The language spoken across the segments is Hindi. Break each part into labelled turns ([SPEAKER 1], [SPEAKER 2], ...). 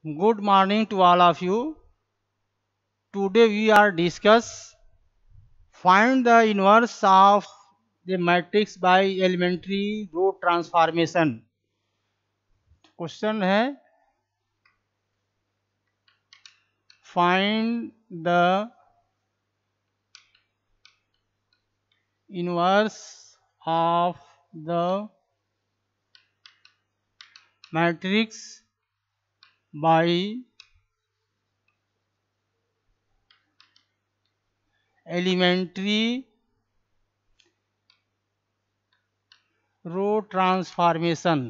[SPEAKER 1] Good morning to all of you. Today we are discuss find the inverse of the matrix by elementary row transformation. Question है find the inverse of the matrix by elementary row transformation.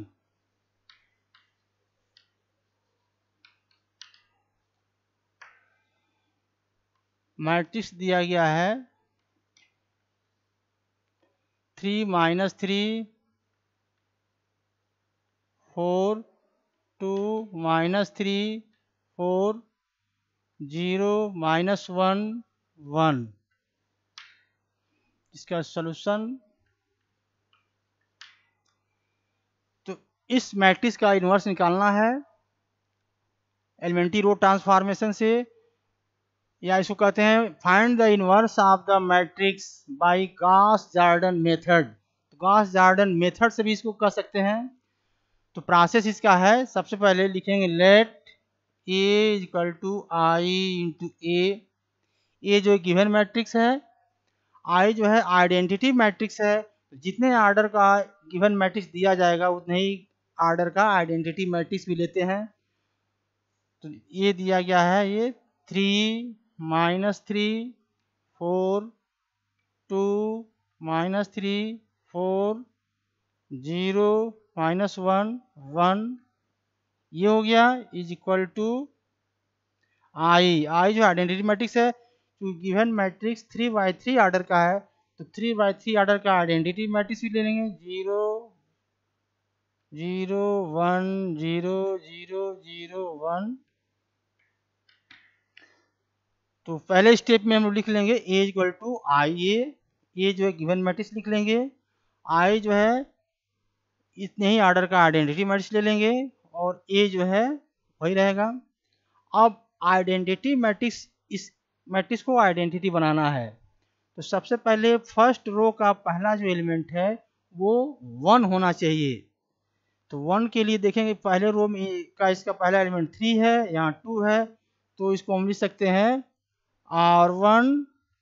[SPEAKER 1] Matrix दिया गया है 3 - 3 4 2 - 3 4 0 - 1 1। इसका सॉल्यूशन तो इस मैट्रिक्स का इन्वर्स निकालना है एलिमेंट्री रो ट्रांसफॉर्मेशन से, या इसको कहते हैं find the inverse of the matrix by Gauss Jordan method. Gauss Jordan method से भी इसको कह सकते हैं। तो प्रोसेस इसका है, सबसे पहले लिखेंगे let A equal to I into A जो गिवन मैट्रिक्स है, आई जो है आइडेंटिटी मैट्रिक्स है। जितने ऑर्डर का गिवन मैट्रिक्स दिया जाएगा उतने ही ऑर्डर का आइडेंटिटी मैट्रिक्स भी लेते हैं। तो ये दिया गया है, ये 3 - 3 4 2 - 3 4 0 -1 1 ये हो गया इज इक्वल टू आई जो आइडेंटिटी मैट्रिक्स है। तो गिवन मैट्रिक्स 3/3 ऑर्डर का है, तो 3/3 ऑर्डर का आइडेंटिटी मैट्रिक्स भी ले लेंगे 0 0 1 0 0 0 1। तो पहले स्टेप में हम लिख लेंगे ए इक्वल टू आई ए जो है गिवन मैट्रिक्स लिख लेंगे, आई जो है इतने ही ऑर्डर का आइडेंटिटी मैट्रिक्स ले लेंगे और ए जो है वही रहेगा। अब आइडेंटिटी मैट्रिक्स, इस मैट्रिक्स को आइडेंटिटी बनाना है। तो सबसे पहले फर्स्ट रो का पहला जो एलिमेंट है वो 1 होना चाहिए। तो 1 के लिए देखेंगे पहले रो में का इसका पहला एलिमेंट 3 है, यहाँ 2 है, तो इसको हम लिख सकते हैं R1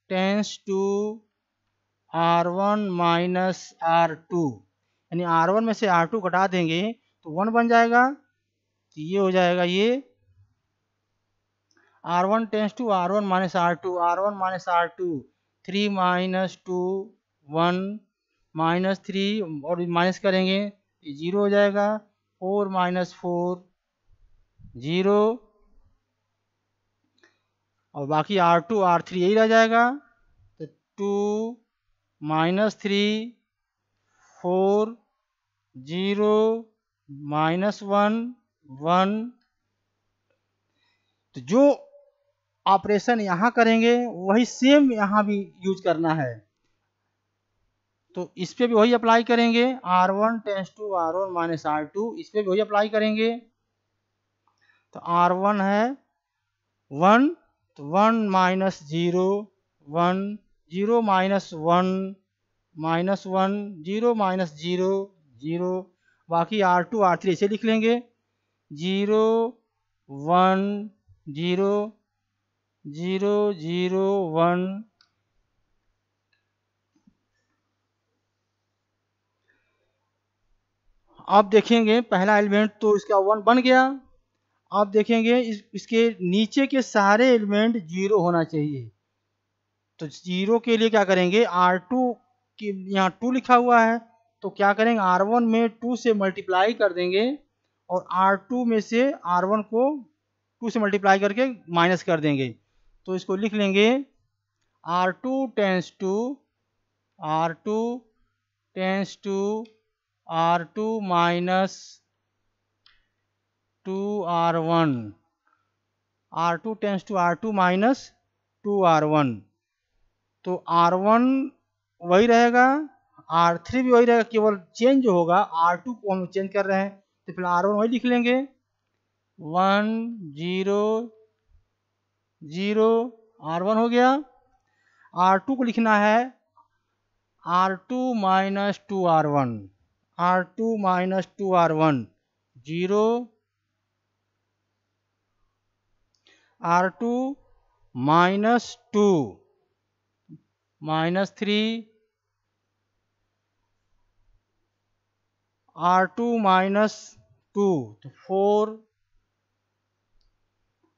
[SPEAKER 1] tends to R1 minus R2, यानी R1 में से R2 घटा देंगे तो 1 बन जाएगा। तो ये हो जाएगा ये R1 tends to R1 minus R2, R1 minus R2 3 - 2 1 -3 और माइनस करेंगे 0 हो जाएगा। 4 - 4 0 और बाकी R2 R3 यही रह जाएगा। तो 2 - 3 4 0 -1 1। तो जो ऑपरेशन यहाँ करेंगे वही सेम यहाँ भी यूज करना है। तो इस पे भी वही अप्लाई करेंगे, R1 tends to R1 minus R2, इस पे भी वही अप्लाई करेंगे। तो R1 है 1, तो 1 - 0 1 0 -1 -1 0 -0 0, बाकी R2 R3 ऐसे लिख लेंगे 0 1 0 0 0 1। अब देखेंगे पहला एलिमेंट तो इसका 1 बन गया। अब देखेंगे इसके नीचे के सारे एलिमेंट 0 होना चाहिए। तो 0 के लिए क्या करेंगे, R2 की यहाँ 2 लिखा हुआ है, तो क्या करेंगे R1 में 2 से मल्टीप्लाई कर देंगे और R2 में से R1 को 2 से मल्टीप्लाई करके माइनस कर देंगे। तो इसको लिख लेंगे R2 tends to R2 minus 2R1, R2 tends to R2 minus 2R1। तो R1 वही रहेगा, R3 भी वही रहेगा, केवल चेंज जो होगा R2 को हम चेंज कर रहे हैं, तो फिर R1 वही लिख लेंगे 1 0 0 R1 हो गया। R2 को लिखना है R2 minus 2R1, R2 minus 2R1 0, R2 minus 2 minus 3, R2 minus 2 तो 4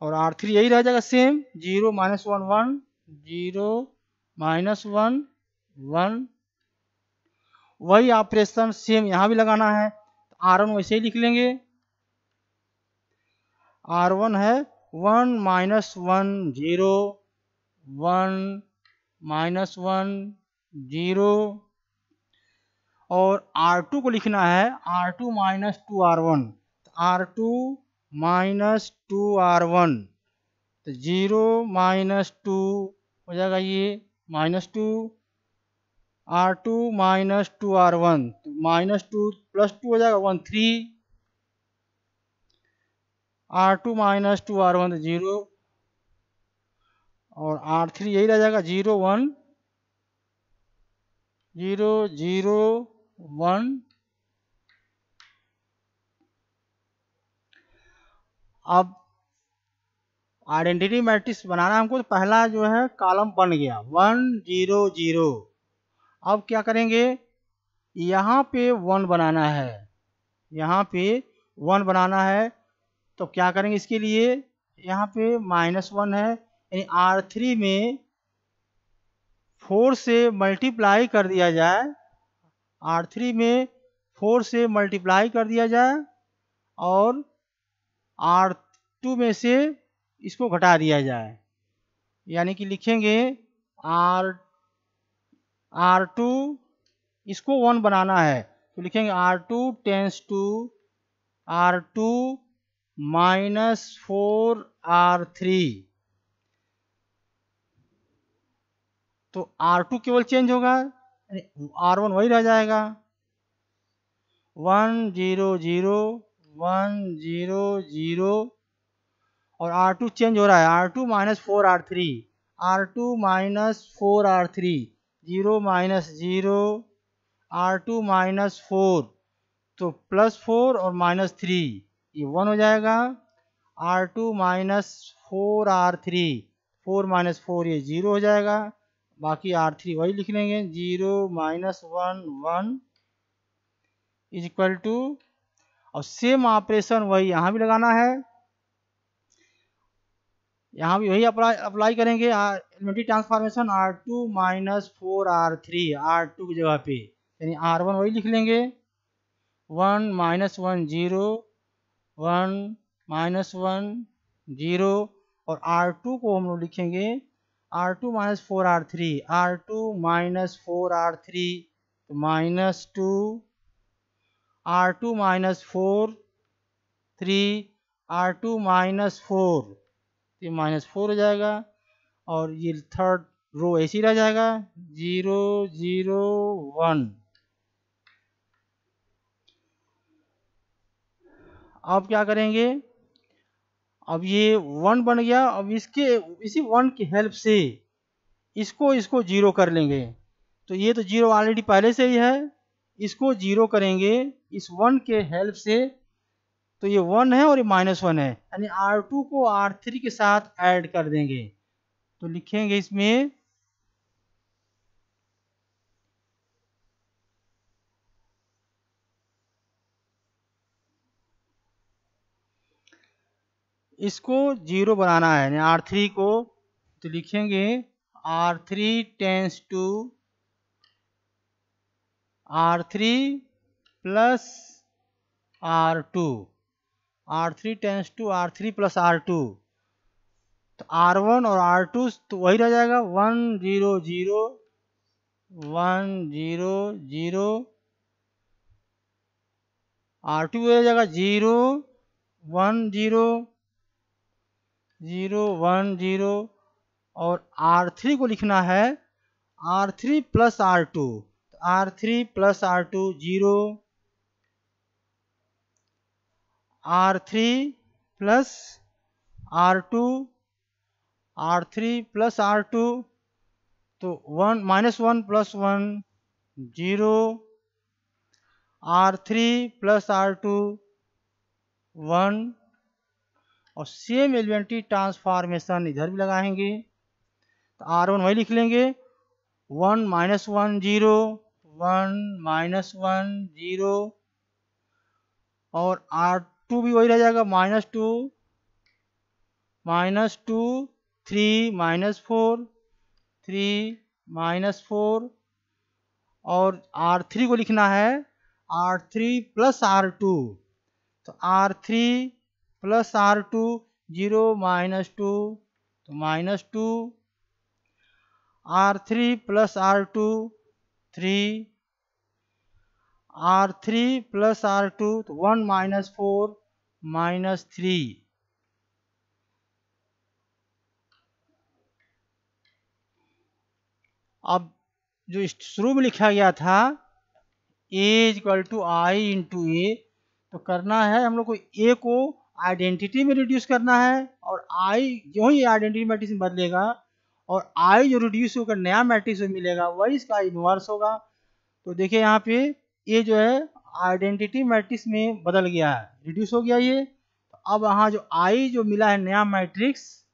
[SPEAKER 1] और R3 यही रह जाएगा सेम, 0 माइनस 1 1, 0 माइनस 1 1। वही ऑपरेशन सेम यहाँ भी लगाना है। R1 वैसे ही लिख लेंगे, R1 है 1 माइनस 1 0, 1 माइनस 1 0, और R2 को लिखना है R2 minus 2R1, R2 minus 2R1 तो 0 माइनस 2 हो जाएगा, ये माइनस 2, R2 माइनस 2R1 तो माइनस 2 प्लस 2 हो जाएगा 1 3, R2 माइनस 2R1 तो 0, और R3 यही रह जाएगा 0 1 0 0 1। अब आइडेंटिटी मैट्रिक्स बनाना हमको, तो पहला जो है कॉलम बन गया 1 0 0। अब क्या करेंगे, यहाँ पे 1 बनाना है, यहाँ पे 1 बनाना है। तो क्या करेंगे इसके लिए, यहाँ पे माइनस 1 है, यानी R3 में 4 से मल्टीप्लाई कर दिया जाए, R3 में 4 से मल्टीप्लाई कर दिया जाए, और R2 में से इसको घटा दिया जाए, यानी कि लिखेंगे R2 इसको 1 बनाना है तो लिखेंगे R2 tends to R2 minus 4 R3। तो R2 केवल चेंज होगा, R1 वही रह जाएगा, 1 0 0 1 0 0, और R2 चेंज हो रहा है, R2 minus 4 R3, R2 minus 4 R3, 0 minus 0, R2 minus 4 तो प्लस 4 और माइनस 3 ये 1 हो जाएगा, R2 माइनस 4 R3, 4 माइनस 4 ये 0 हो जाएगा, बाकी R3 वही लिख लेंगे, 0 माइनस 1 1 इज इक्वल टू, और सेम ऑपरेशन वही यहाँ भी लगाना है, यहाँ भी वही अप्लाई करेंगे, elementary transformation R2 minus 4 R3 R2 की जगह पे, यानी R1 वही लिख लेंगे, 1 माइनस 1 0 1 माइनस 1 0, और R2 को हम लोग लिखेंगे R2 minus 4 R3, R2 minus 4 R3 तो minus 2, R2 minus 4 3, R2 minus 4 ये माइनस 4 हो जाएगा, और ये थर्ड रो ऐसे ही रह जाएगा 0 0 1। अब क्या करेंगे, अब ये 1 बन गया, अब इसी 1 की हेल्प से इसको 0 कर लेंगे, तो ये तो 0 ऑलरेडी पहले से ही है, इसको 0 करेंगे इस 1 के हेल्प से, तो ये 1 है और ये माइनस 1 है, यानी R2 को R3 के साथ ऐड कर देंगे, तो लिखेंगे इसमें इसको 0 बनाना है, यानी R3 को, तो लिखेंगे R3 tends to R3 plus R2, R3 tends to R3 plus R2, तो R1 और R2 तो वही रह जाएगा 1 0 0 1 0 0, R2 रह जाएगा 0 1 0 0 1 0, और R3 को लिखना है R3 plus R2, R3 plus R2 0, R3 plus R2 R3 plus R2, तो 1 -1 + 1 0, R3 प्लस R2 1, और सेम एलिमेंट्री ट्रांसफॉर्मेशन इधर भी लगाएंगे, तो R1 वही लिख लेंगे, 1 -1 0, 1 -1 0, और R2 भी वही रह जाएगा, -2 -2 3 -4 3 -4, और R3 को लिखना है R3 प्लस R2, तो R3 प्लस R2 0 -2, तो -2, R3 plus R2 3, R3 plus R2, तो 1 -4 -3। अब जो शुरू में लिखा गया था A = I × A, तो करना है हम लोग को A को आइडेंटिटी में रिड्यूस करना है, और I जो ही आइडेंटिटी मैट्रिक्स में बदलेगा और I जो रिड्यूस होकर नया मैट्रिक्स में मिलेगा वही इसका इन्वर्स होगा। तो देखिए यहाँ पे A जो है आइडेंटिटी मैट्रिक्स में बदल गया है, रिड्यूस हो गया ये। तो अब यहाँ जो I जो मिला है नया मैट्रिक्स,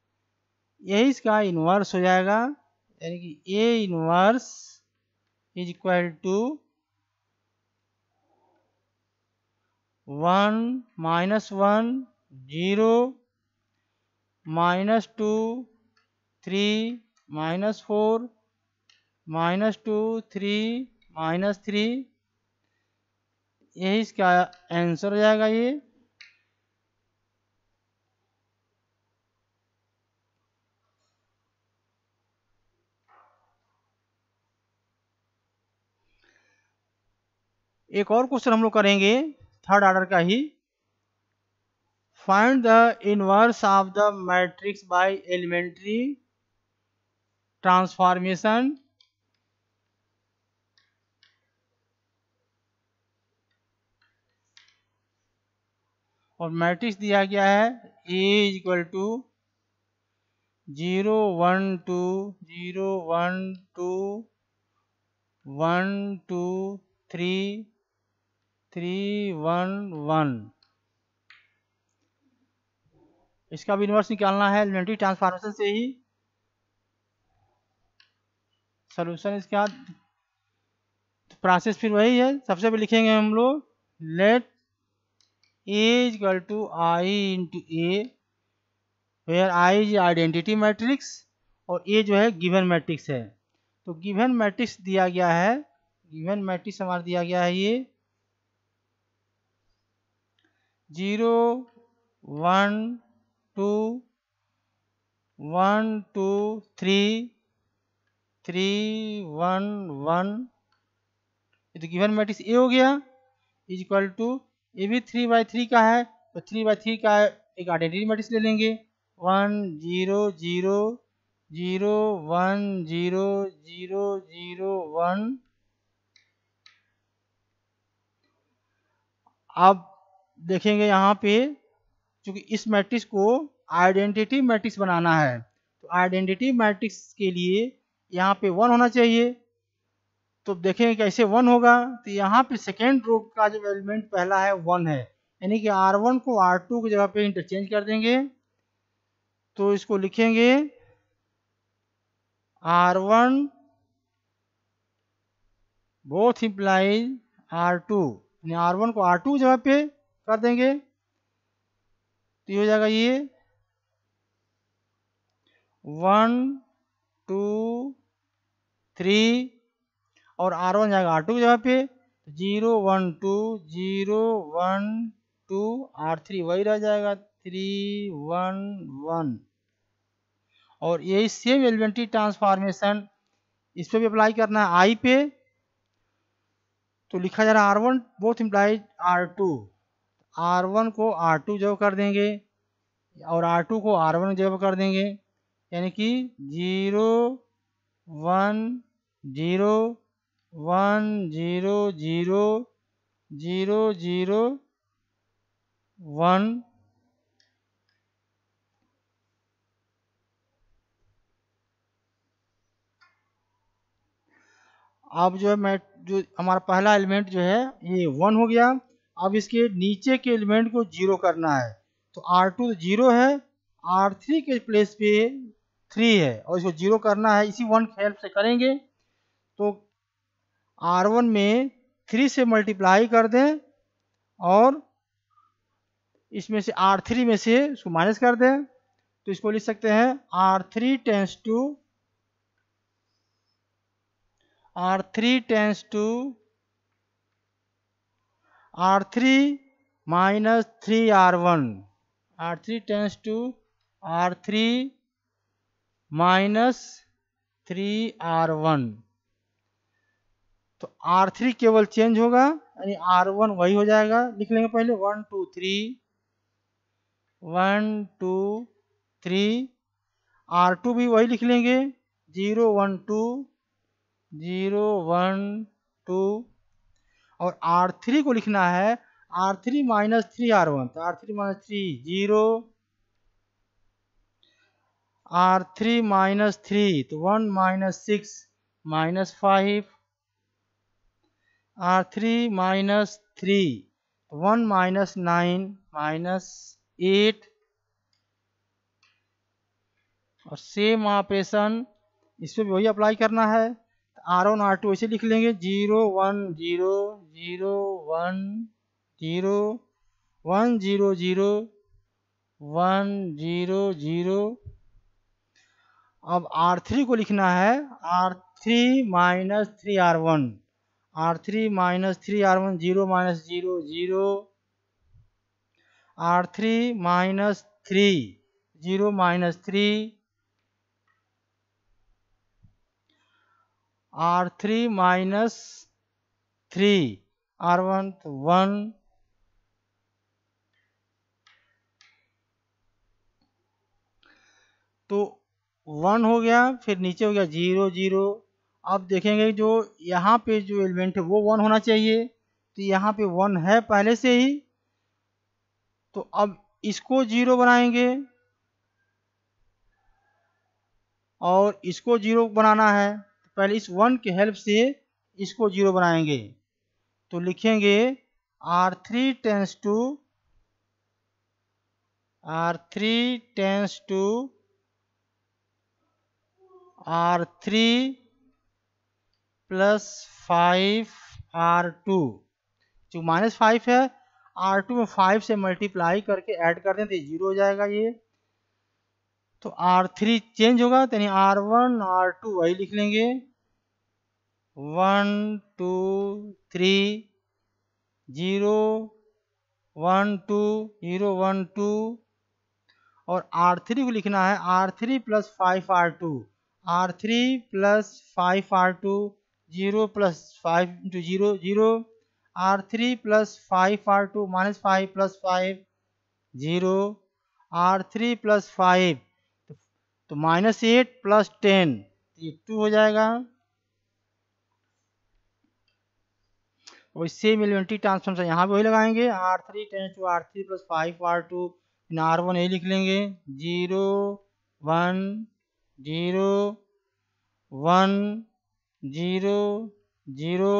[SPEAKER 1] यही इसका इन्वर्स हो जाएगा, यानी कि A इन्वर्स = 1 -1 0 -2 3 -4 -2 3 -3, यही इसका आंसर हो जाएगा ये। एक और क्वेश्चन हम लोग करेंगे थर्ड ऑर्डर का ही। Find the inverse of the matrix by elementary transformation. और मैट्रिक्स दिया गया है A = 0 1 2 0 1 2 1 2 3 3 1 1। इसका भी इन्वर्स निकालना है एलिमेंट्री ट्रांसफॉर्मेशन से ही। सॉल्यूशन इसका प्रोसेस फिर वही है, सबसे पहले लिखेंगे हम लोग let A = I × A, where I is identity matrix और A जो है गिवन मैट्रिक्स है। तो गिवन मैट्रिक्स दिया गया है, गिवन मैट्रिक्स हमारा दिया गया है ये 0 1 2 1 2 3 3 1 1। ये तो गिवन मैट्रिक्स A हो गया, = ये भी 3/3 का है, तो 3/3 का एक आइडेंटिटी मैट्रिक्स ले लेंगे 1 0 0 0 1 0 0 0 1। अब देखेंगे यहाँ पे क्योंकि इस मैट्रिक्स को आइडेंटिटी मैट्रिक्स बनाना है, तो आइडेंटिटी मैट्रिक्स के लिए यहाँ पे 1 होना चाहिए। तो देखेंगे कैसे 1 होगा, तो यहाँ पे सेकेंड रो का जो एलिमेंट पहला है 1 है, यानी कि R1 को R2 की जगह पे इंटरचेंज कर देंगे। तो इसको लिखेंगे R1 बोथ इम्प्लाइज R2, यानी R1 को R2 की जगह पे कर देंगे, तो ये हो जाएगा ये 1 2 3, और R1 जाएगा R2 की जगह पे 0 1 2 0 1 2, R3 वही रह जाएगा 3 1 1। और यही सेम एलिमेंट्री ट्रांसफॉर्मेशन इस पे भी अप्लाई करना है I पे। तो लिखा जा रहा है R1 both implies R2, R1 को R2 जगह कर देंगे और R2 को R1 जगह कर देंगे, यानी कि 0 1 0 1 0 0 0 0 1। अब जो है मैं जो हमारा पहला एलिमेंट जो है ये 1 हो गया। अब इसके नीचे के एलिमेंट को 0 करना है, तो R2 0 है, R3 के प्लेस पे 3 है और इसको 0 करना है, इसी 1 की हेल्प से करेंगे। तो R1 में 3 से मल्टीप्लाई कर दें और इसमें से R3 में से उसको माइनस कर दें, तो इसको लिख सकते हैं R3 tends to R3 minus 3R1, R3 tends to R3 minus 3R1। तो R3 केवल चेंज होगा, यानी R1 वही हो जाएगा। लिख लेंगे पहले 1 2 3, 1 2 3। R2 भी वही लिख लेंगे 0 1 2, 0 1 2। और R3 को लिखना है R3 माइनस 3R1, तो R3 माइनस 3 0, R3 माइनस 3 तो 1 minus 6 minus 5, R3 minus 3 1 minus 9 minus 8। और सेम ऑपरेशन इस पर भी वही अप्लाई करना है। R1 R2 ऐसे लिख लेंगे 0 1 0 0 1 0 1 0 0 1 0 0। अब R3 को लिखना है R3 minus 3R1, R3 minus 3R1 0 minus 0 0, R3 minus 3 0 minus 3, R3 minus 3 R1 1। तो 1 हो गया, फिर नीचे हो गया 0 0। अब देखेंगे जो यहाँ पे जो एलिमेंट है वो 1 होना चाहिए, तो यहाँ पे 1 है पहले से ही, तो अब इसको 0 बनाएंगे और इसको 0 बनाना है। तो पहले इस 1 की हेल्प से इसको 0 बनाएंगे, तो लिखेंगे R3 tends to R3 plus 5R2, जो माइनस 5 है R2 में 5 से मल्टीप्लाई करके ऐड कर दें तो 0 हो जाएगा ये। तो R3 चेंज होगा, तो यानी R1 R2 वही लिख लेंगे 1 2 3 0 1 2 0 1 2। और R3 को लिखना है R3 plus 5R2, R3 plus 5R2 0 plus 5 into 0 0, R3 plus 5R2 minus 5 plus 5 0, R3 plus 5 तो माइनस 8 प्लस 10 ये 2 हो जाएगा। और सेम एलिमेंट्री ट्रांसफॉर्म यहाँ भी वही लगाएंगे R3 tends to R3 plus 5R2, R1 यही लिख लेंगे 0 1 0 1 0 0।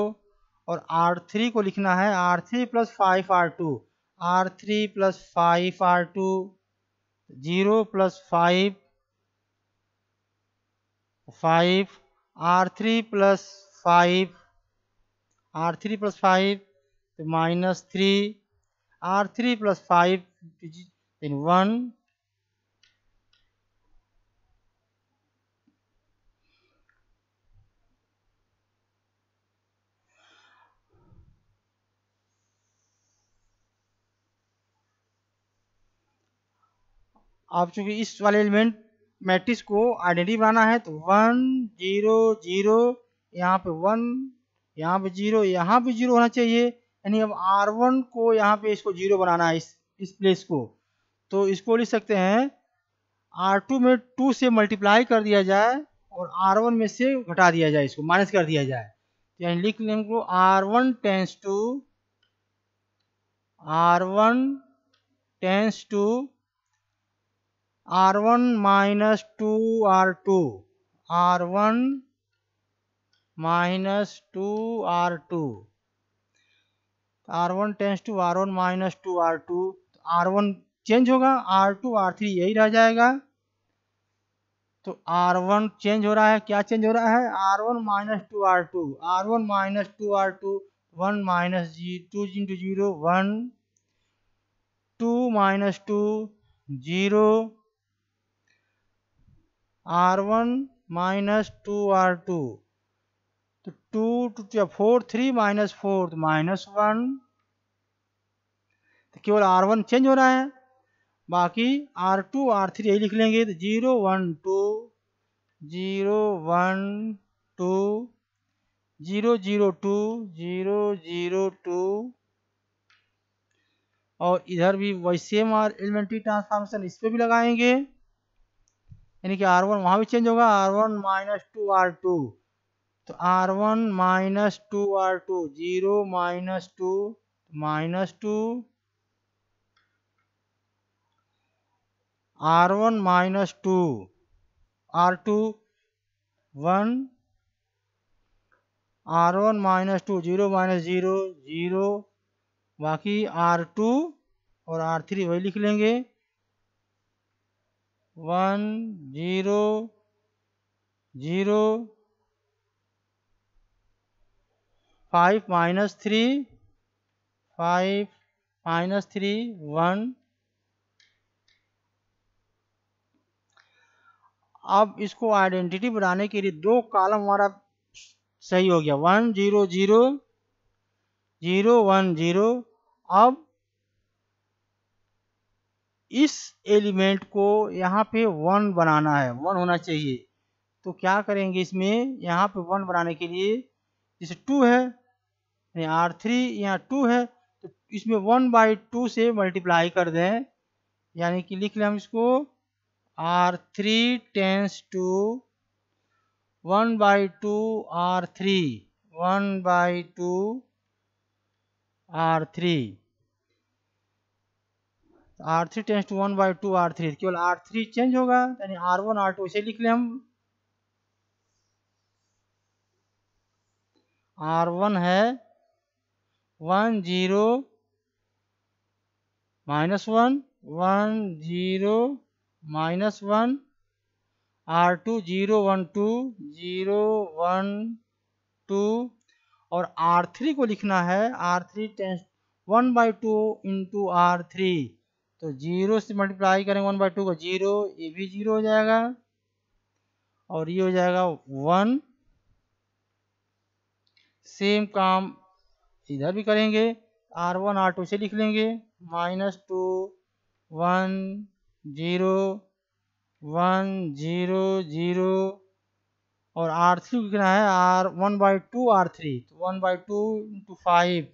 [SPEAKER 1] और R3 को लिखना है R3 plus 5R2, R3 plus 5R2 0 plus 5 5, R3 plus 5 R3 plus 5 तो माइनस 3, R3 प्लस 5 then 1। अब चूंकि इस वाले एलिमेंट मैट्रिक्स को आइडेंटिटी बनाना है तो 1 0 0 यहाँ पे 1 यहाँ पे 0 यहाँ पे 0 होना चाहिए, यानी अब R1 को यहाँ पे इसको 0 बनाना है इस प्लेस को। तो इसको लिख सकते हैं R2 में 2 से मल्टीप्लाई कर दिया जाए और R1 में से घटा दिया जाए, इसको माइनस कर दिया जाए, यानी लिख लेंगे को R1 tends to R1 minus 2 R2, R1 minus two R two, R1 tends to R1 minus two R2, R1 change होगा, R2 R3 यही रह जाएगा। तो R1 चेंज हो रहा है, क्या चेंज हो रहा है, R1 minus two R2, R1 minus two R2, 1 minus 2 into 0 1, 2 minus 2 0, R1 minus 2 R2, तो 2 टू 4 3 माइनस 4 तो माइनस 1, तो केवल R1 चेंज हो रहा है, बाकी R2 R3 यही लिख लेंगे। तो 0 1 2 0 1 2 0 0 2 0 0 2, और इधर भी वही सेम एलिमेंट्री ट्रांसफॉर्मेशन इस पे भी लगाएंगे, यानी कि R1 वहां भी चेंज होगा, R1 माइनस टू R2, तो R1 minus two R2 0 minus 2 minus 2, R1 minus 2 R2 1, R1 minus 2 0 minus 0 0, बाकी R2 और R3 वही लिख लेंगे, 1 0 0 5 माइनस 3 5 माइनस 3 1। अब इसको आइडेंटिटी बनाने के लिए दो कॉलम हमारा सही हो गया, 1 0 0 0 1 0। अब इस एलिमेंट को यहाँ पे 1 बनाना है, 1 होना चाहिए। तो क्या करेंगे, इसमें यहाँ पे 1 बनाने के लिए, जैसे 2 है, R3 यहाँ 2 है, तो इसमें 1/2 से मल्टीप्लाई कर दें, यानी कि लिख लें हम इसको R3 tends to 1/2 R3 1/2 R3, R3 tends to 1/2 R3, केवल R3 चेंज होगा, यानी R1 R2 इसे लिख लें हम, R1 है 1 0 माइनस 1 1 0 माइनस 1, R2 0 1 2 0 1 2, और R3 को लिखना है R3 टेंस 1/2 इंटू R3, तो 0 से मल्टीप्लाई करेंगे 1/2 का 0, ये भी 0 हो जाएगा, और ये हो जाएगा 1। सेम काम इधर भी करेंगे, R1 R2 से लिख लेंगे, -2 1 0 1 0 0, और R3 लिखना है R1/2 R3, तो 1/2 इंटू 5,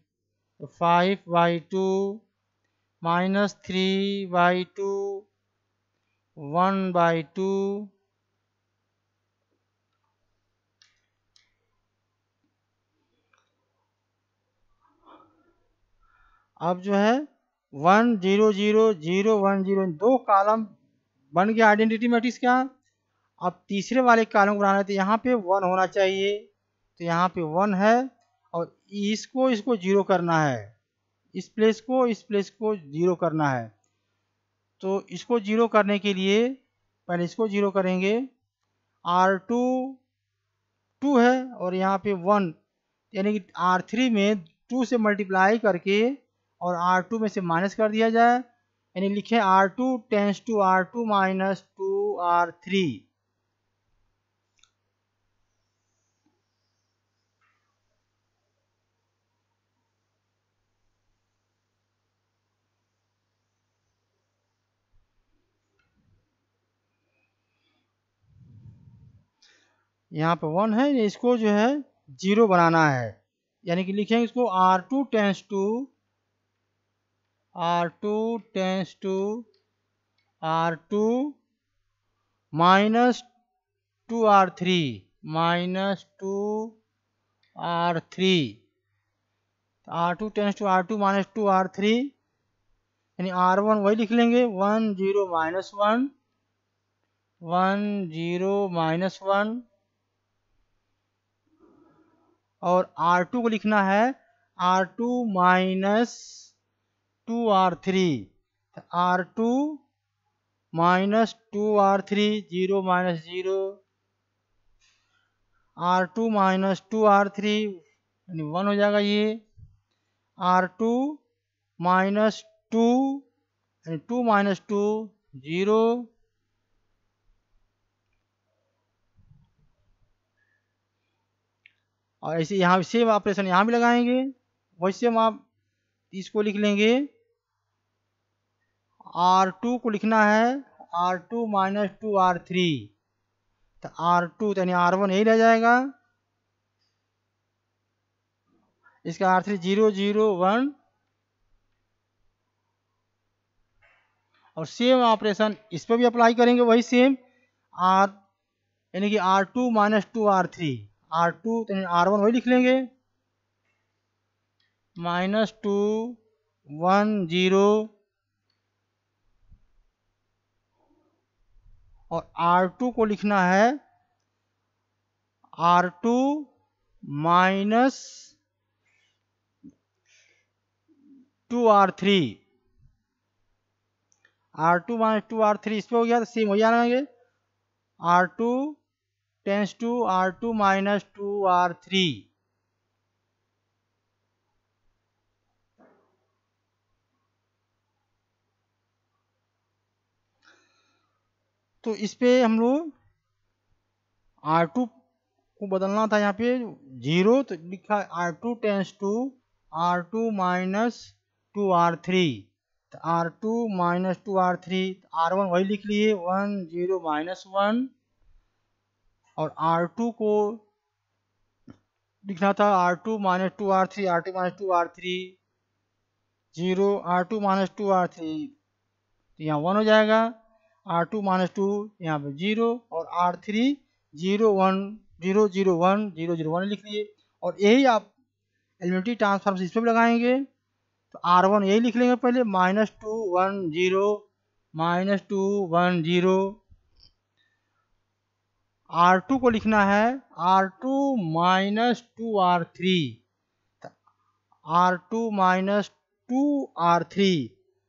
[SPEAKER 1] तो 5/2 -3/2 1/2, अब जो है 1 0 0 0 1 0, दो कॉलम बन गया आइडेंटिटी मैट्रिक्स का। अब तीसरे वाले कॉलम को बनाना है, तो यहाँ पे 1 होना चाहिए, तो यहाँ पे 1 है, और इसको 0 करना है, इस प्लेस को 0 करना है। तो इसको 0 करने के लिए पहले इसको 0 करेंगे, R2 2 है और यहाँ पे 1, यानी कि R3 में 2 से मल्टीप्लाई करके और R2 में से माइनस कर दिया जाए, यानी लिखे R2 tends to R2 minus 2 R3। यहाँ पे 1 है, इसको जो है 0 बनाना है, यानी कि लिखेंगे इसको R2 tends to R2 minus 2 R3 minus 2 R3, R2 tends to R2 minus 2 R3, यानी R1 वही लिख लेंगे 1 0 माइनस 1 1 0 माइनस 1, और R2 को लिखना है R2 minus 2R3, R2 minus 2R3, 0 minus 0, R2 minus 2R3 यानी 1 हो जाएगा ये, R2 माइनस 2 यानी 2 माइनस 2 0, और ऐसे यहाँ सेम ऑपरेशन यहाँ भी लगाएंगे, वैसे हम आप इसको लिख लेंगे, R2 को लिखना है R2 माइनस 2R3, तो R2 यानी R1 यही रह जाएगा, इसका R3 0 0 1, और सेम ऑपरेशन इस पर भी अप्लाई करेंगे, वही सेम R यानी कि R2 माइनस 2R3, R2 यानी R1 वही लिख लेंगे, माइनस 2 1 0, और R2 को लिखना है R2 minus 2R3, R2 minus 2R3 इस पे हो गया, तो सेम हो जाएंगे, R2 tends to R2 minus 2R3, तो इस पे हम लोग R2 को बदलना था, यहाँ पे 0 तो लिखा R2 tends to R2 minus 2R3, तो R2 माइनस 2R3, R1 वही लिख लिए 1 0 माइनस 1, और R2 को लिखना था R2 minus 2R3, R2 minus 2R3 0, R2 minus 2R3 तो यहाँ 1 हो जाएगा, R2 माइनस 2 यहाँ पे 0, और R3 0 1 0 0 1 0 0 1 लिख लिए, और यही आप एलिमेंट्री ट्रांसफॉर्म इस पर भी लगाएंगे, तो R1 यही लिख लेंगे पहले, माइनस 2 1 0 माइनस 2 1 0, R2 को लिखना है R2 minus 2R3, R2 minus 2R3,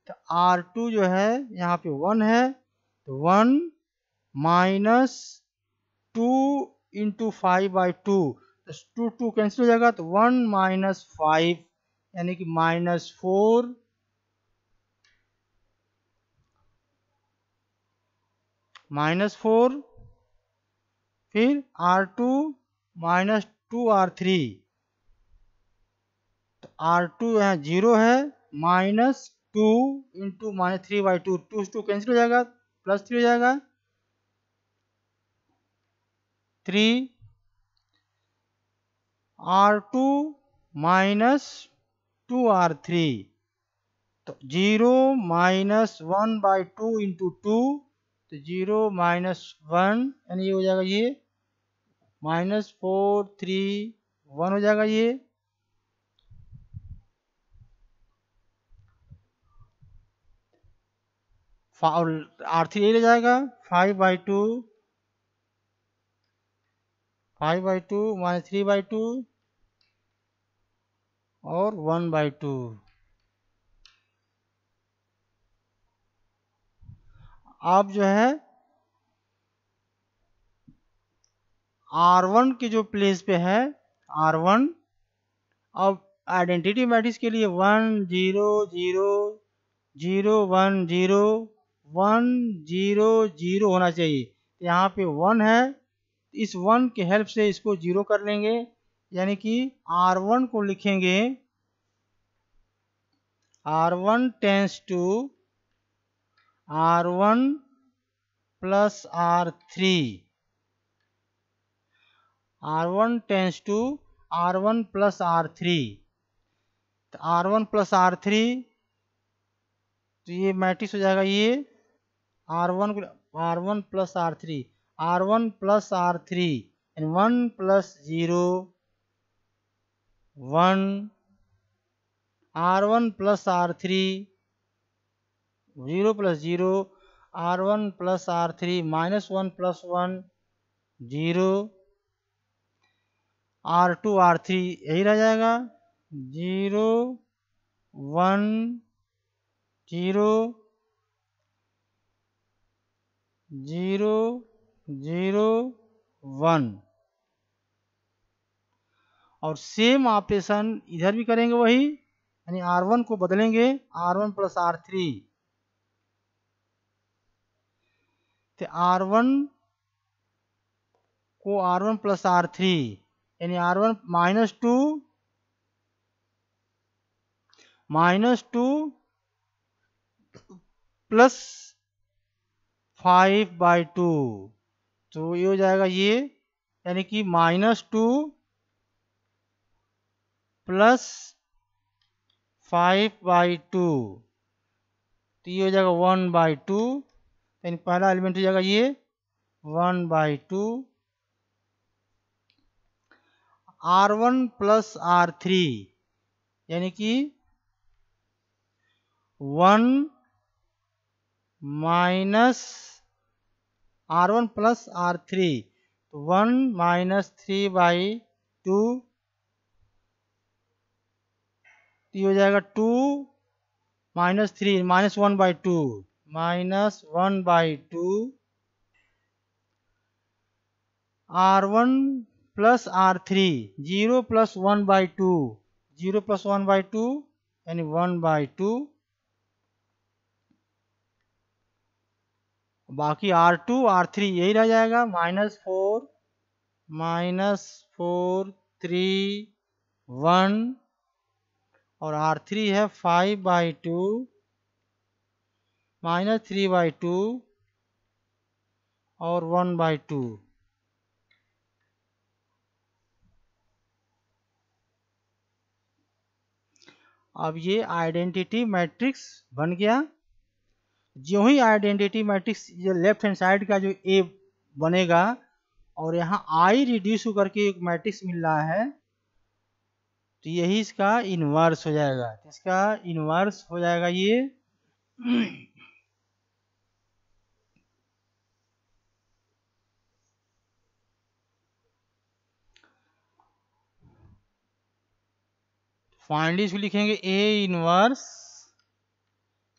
[SPEAKER 1] तो R2 जो है यहाँ पे 1 है, तो 1 माइनस 2 इंटू 5 बाई 2, तो 2 कैंसिल हो जाएगा, तो 1 माइनस 5 यानी कि माइनस 4, माइनस 4, फिर R2 माइनस 2R3, तो R2 यहाँ 0 है, minus 2 into minus 3 by 2, 2 cancel हो जाएगा, प्लस 3 हो जाएगा, 3, R2 माइनस 2R3, तो 0 माइनस 1 बाई 2 इंटू 2, तो 0 माइनस 1 यानी ये हो जाएगा, ये माइनस 4 3 1 हो जाएगा ये, और R3 यही रह जाएगा 5 बाई 2 माइनस 3 बाई 2 और 1 बाई 2। अब जो है R1 के जो प्लेस पे है R1, अब आइडेंटिटी मैट्रिक्स के लिए 1 0 0 0 1 0 1 0 0 होना चाहिए, तो यहाँ पे 1 है, इस 1 के हेल्प से इसको 0 कर लेंगे, यानी कि R1 को लिखेंगे R1 tends to R1 plus R3, R1 tends to R1 plus R3, तो R1 प्लस R3, तो ये मैट्रिक्स हो जाएगा, ये R1 plus R3, R1 plus R3 यानी 1 plus 0 1, R1 plus R3 0 plus 0, R1 plus R3 minus 1 plus 1 0, R2 R3 यही रह जाएगा, 0 1 0 0 0 1। और सेम ऑपरेशन इधर भी करेंगे वही, यानी R1 को बदलेंगे R1 प्लस R3, तो R1 को R1 प्लस R3 यानी R1 -2 प्लस 5/2, तो ये हो जाएगा ये, यानी कि -2 प्लस 5/2, तो ये हो जाएगा 1/2, यानी पहला एलिमेंट हो जाएगा ये 1/2। R1 प्लस R3 यानी कि 1 माइनस R1 प्लस R3, तो 1 माइनस 3/2, तो ये हो जाएगा 2 minus 3 -1/2 -1/2 R1 plus R3, 0 plus 1/2, 0 plus 1/2 यानी 1/2, बाकी R2 R3 यही रह जाएगा, -4 -4 3 1, और R3 है 5/2 -3/2 और 1/2। अब ये आइडेंटिटी मैट्रिक्स बन गया। जो ही आइडेंटिटी मैट्रिक्स जो लेफ्ट हैंड साइड का जो ए बनेगा और यहाँ आई रिड्यूस होकर के एक मैट्रिक्स मिल रहा है, तो यही इसका इन्वर्स हो जाएगा। इसका इन्वर्स हो जाएगा ये फाइनली इसको लिखेंगे A inverse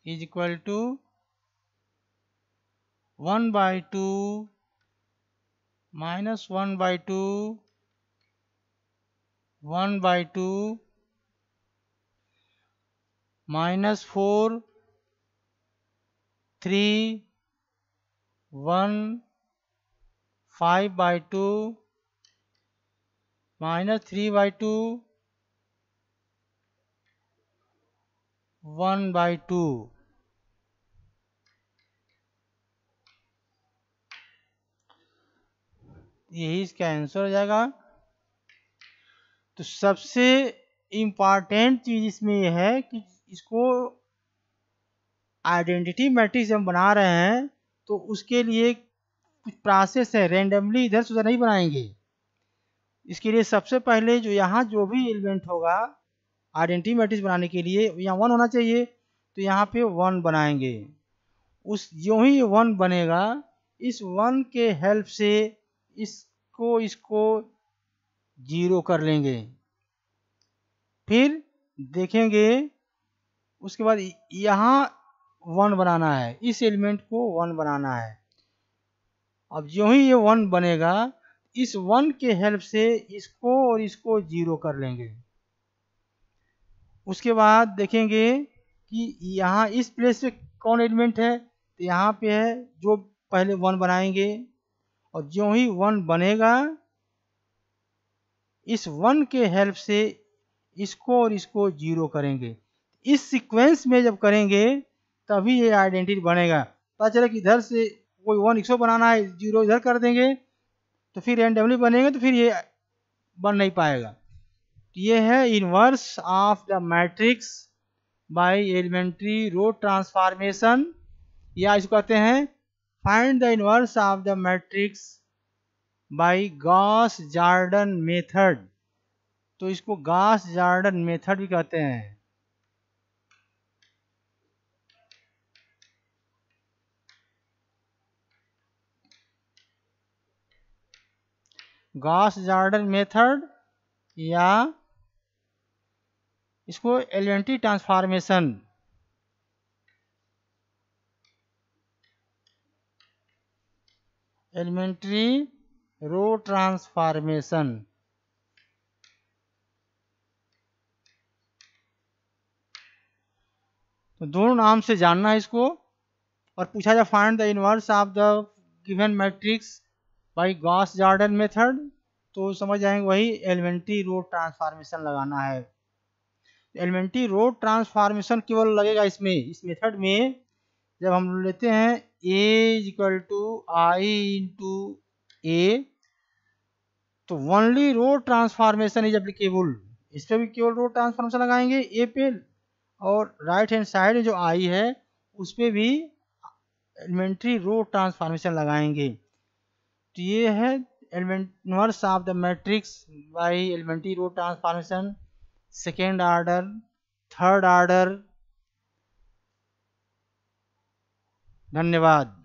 [SPEAKER 1] is equal to 1/2 -1/2 1/2 -4 3 1 5/2 -3/2 1/2। यही इसका आंसर हो जाएगा। तो सबसे इम्पॉर्टेंट चीज इसमें यह है कि इसको आइडेंटिटी मैट्रिक्स जब बना रहे हैं तो उसके लिए कुछ प्रोसेस है, रेंडमली इधर से उधर नहीं बनाएंगे। इसके लिए सबसे पहले जो यहाँ जो भी एलिमेंट होगा आइडेंटिटी मैट्रिक्स बनाने के लिए यहाँ 1 होना चाहिए, तो यहाँ पे 1 बनाएंगे। उस जो ही 1 बनेगा, इस 1 के हेल्प से इसको 0 कर लेंगे। फिर देखेंगे उसके बाद यहाँ 1 बनाना है, इस एलिमेंट को 1 बनाना है। अब जो ही ये 1 बनेगा, इस 1 के हेल्प से इसको और इसको 0 कर लेंगे। उसके बाद देखेंगे कि यहाँ इस प्लेस पे कौन एलिमेंट है, तो यहाँ पे है, जो पहले 1 बनाएंगे, और जो ही 1 बनेगा, इस 1 के हेल्प से इसको और इसको 0 करेंगे। इस सीक्वेंस में जब करेंगे तभी ये आइडेंटिटी बनेगा। पता चले कि इधर से कोई 1 इसको बनाना है, 0 इधर कर देंगे, तो फिर रैंडमली बनेंगे, तो फिर ये बन नहीं पाएगा। ये है inverse of the matrix by elementary row transformation, या इसको कहते हैं find the inverse of the matrix by Gauss Jordan method. तो इसको गॉस जॉर्डन मेथड भी कहते हैं। गॉस जॉर्डन मेथड या इसको elementary transformation, elementary row transformation. तो दोनों नाम से जानना है इसको। और पूछा जाए find the inverse of the given matrix by Gauss Jordan method, तो समझ जाएंगे वही एलिमेंट्री रो ट्रांसफॉर्मेशन लगाना है। एलिमेंट्री रो ट्रांसफॉर्मेशन केवल लगेगा इसमें, इस मेथड में जब हम लेते हैं a equal to I into A, तो only row transformation is applicable. इस पर भी केवल रो ट्रांसफॉर्मेशन लगाएंगे ए पे, और राइट हैंड साइड में जो आई है उस पर भी एलिमेंट्री रो ट्रांसफॉर्मेशन लगाएंगे। तो ये है inverse of the matrix by elementary row transformation, second order, third order. धन्यवाद।